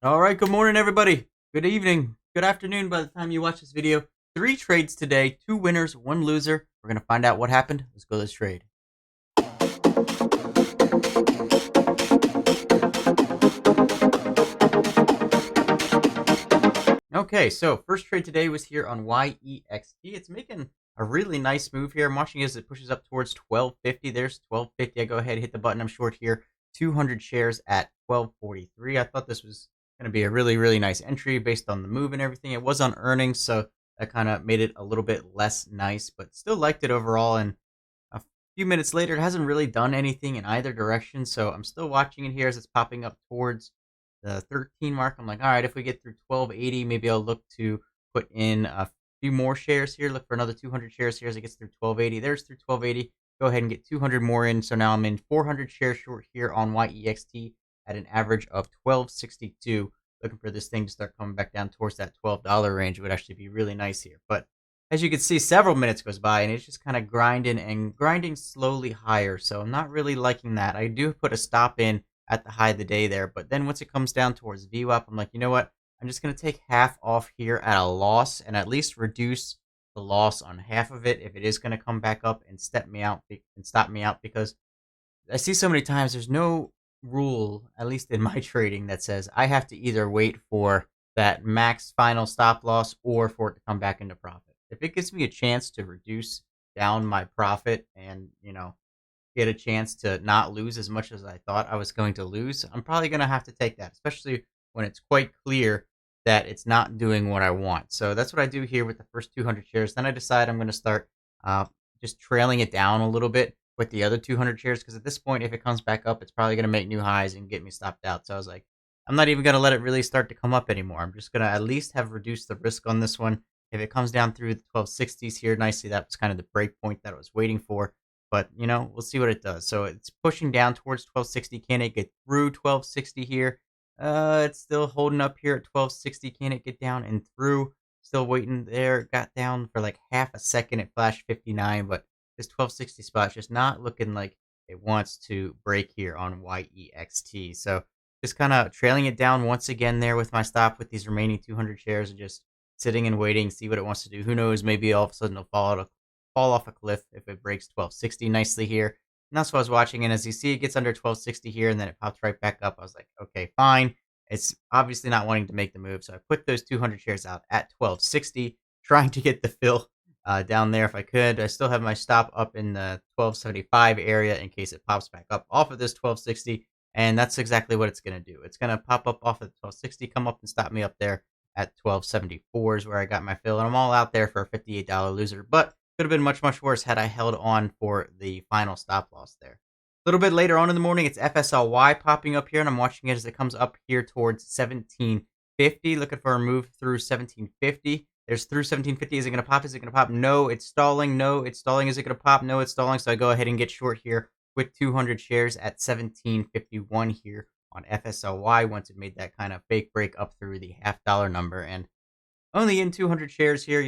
All right, good morning, everybody. Good evening, good afternoon by the time you watch this video. 3 trades today, 2 winners, 1 loser. We're going to find out what happened. Let's go to this trade. Okay, so first trade today was here on YEXT. It's making a really nice move here. I'm watching as it pushes up towards 1250. There's 1250. I go ahead, hit the button. I'm short here. 200 shares at 1243. I thought this was going to be a really nice entry based on the move and everything. It was on earnings, so that kind of made it a little bit less nice, but still liked it overall. And a few minutes later, it hasn't really done anything in either direction, so I'm still watching it here as it's popping up towards the 13 mark. I'm like, all right, if we get through 1280, maybe I'll look to put in a few more shares here. Look for another 200 shares here as it gets through 1280. There's through 1280. Go ahead and get 200 more in. So now I'm in 400 shares short here on YEXT at an average of 1262. Looking for this thing to start coming back down towards that $12 range. It would actually be really nice here. But as you can see, several minutes goes by and it's just kind of grinding slowly higher. So I'm not really liking that. I do put a stop in at the high of the day there. But then once it comes down towards VWAP, I'm like, you know what? I'm just going to take half off here at a loss and at least reduce the loss on half of it if it is going to come back up and stop me out because I see so many times there's no rule, at least in my trading, that says I have to either wait for that max final stop loss or for it to come back into profit. If it gives me a chance to reduce down my profit and, get a chance to not lose as much as I thought I was going to lose, I'm probably going to have to take that, especially when it's quite clear that it's not doing what I want. So that's what I do here with the first 200 shares. Then I decide I'm going to start uh, just trailing it down a little bit with the other 200 shares because at this point, if it comes back up, it's probably going to make new highs and get me stopped out. So I was like, I'm not even going to let it really start to come up anymore. I'm just going to at least have reduced the risk on this one. If it comes down through the 1260s here nicely, that was kind of the break point that I was waiting for. But, we'll see what it does. So it's pushing down towards 1260. Can it get through 1260 here? It's still holding up here at 1260. Can it get down and through? Still waiting there. Got down for like half a second. It flashed 59, but this 1260 spot just not looking like it wants to break here on YEXT. So just kind of trailing it down once again there with my stop with these remaining 200 shares and just sitting and waiting, see what it wants to do. Who knows? Maybe all of a sudden it'll fall off a cliff if it breaks 1260 nicely here. And that's what I was watching. And as you see, it gets under 1260 here and then it pops right back up. I was like, okay, fine. It's obviously not wanting to make the move. So I put those 200 shares out at 1260, trying to get the fill down there if I could. I still have my stop up in the 1275 area in case it pops back up off of this 1260. And that's exactly what it's going to do. It's going to pop up off of the 1260, come up and stop me up there at 1274 is where I got my fill. And I'm all out there for a $58 loser. But could have been much worse had I held on for the final stop loss there. A little bit later on in the morning, it's FSLY popping up here, and I'm watching it as it comes up here towards 1750, looking for a move through 1750. There's through 1750. Is it going to pop? Is it going to pop? No, it's stalling. No, it's stalling. Is it going to pop? No, it's stalling. So I go ahead and get short here with 200 shares at 1751 here on FSLY once it made that kind of fake break up through the $half number. And only in 200 shares here,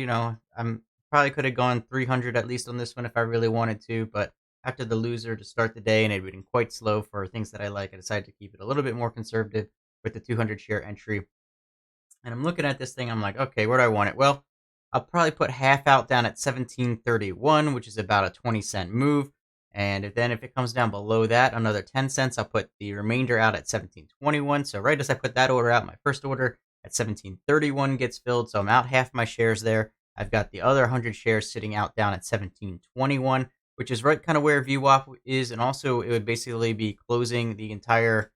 I'm probably could have gone 300 at least on this one if I really wanted to, but after the loser to start the day and it had been quite slow for things that I like, I decided to keep it a little bit more conservative with the 200 share entry. And I'm looking at this thing, I'm like, okay, where do I want it? Well, I'll probably put half out down at 1731, which is about a 20-cent move. And then if it comes down below that, another 10 cents, I'll put the remainder out at 1721. So right as I put that order out, my first order at 1731 gets filled. So I'm out half my shares there. I've got the other 100 shares sitting out down at 1721, which is right kind of where VWAP is. And also it would basically be closing the entire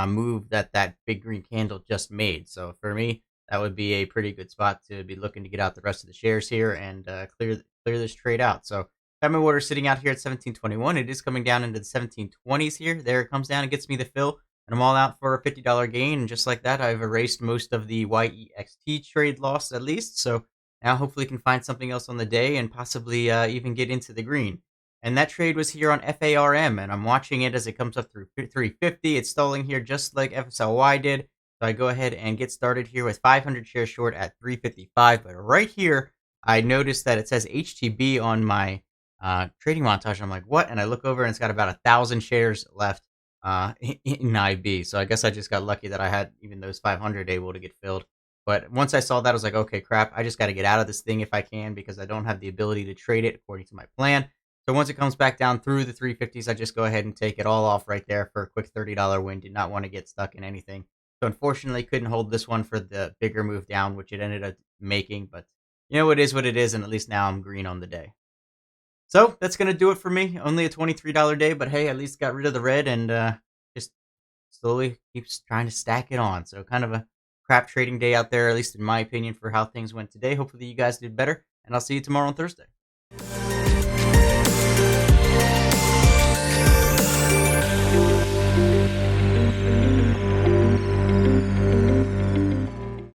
move that big green candle just made. So for me, that would be a pretty good spot to be looking to get out the rest of the shares here and clear this trade out. So got my order sitting out here at 1721. It is coming down into the 1720s here. There it comes down and gets me the fill. And I'm all out for a $50 gain. And just like that, I've erased most of the YEXT trade loss at least. So now hopefully can find something else on the day and possibly even get into the green. And that trade was here on FARM. And I'm watching it as it comes up through 350. It's stalling here just like FSLY did. So I go ahead and get started here with 500 shares short at 355. But right here, I noticed that it says HTB on my trading montage. I'm like, what? And I look over and it's got about 1,000 shares left in IB. So I guess I just got lucky that I had even those 500 able to get filled. But once I saw that, I was like, okay, crap, I just got to get out of this thing if I can because I don't have the ability to trade it according to my plan. So once it comes back down through the 350s, I just go ahead and take it all off right there for a quick $30 win. Did not want to get stuck in anything. So unfortunately, couldn't hold this one for the bigger move down, which it ended up making. But you know, it is what it is. And at least now I'm green on the day. So that's going to do it for me. Only a $23 day, but hey, at least got rid of the red and just slowly keeps trying to stack it on. So kind of a crap trading day out there, at least in my opinion, for how things went today. Hopefully you guys did better, and I'll see you tomorrow on Thursday.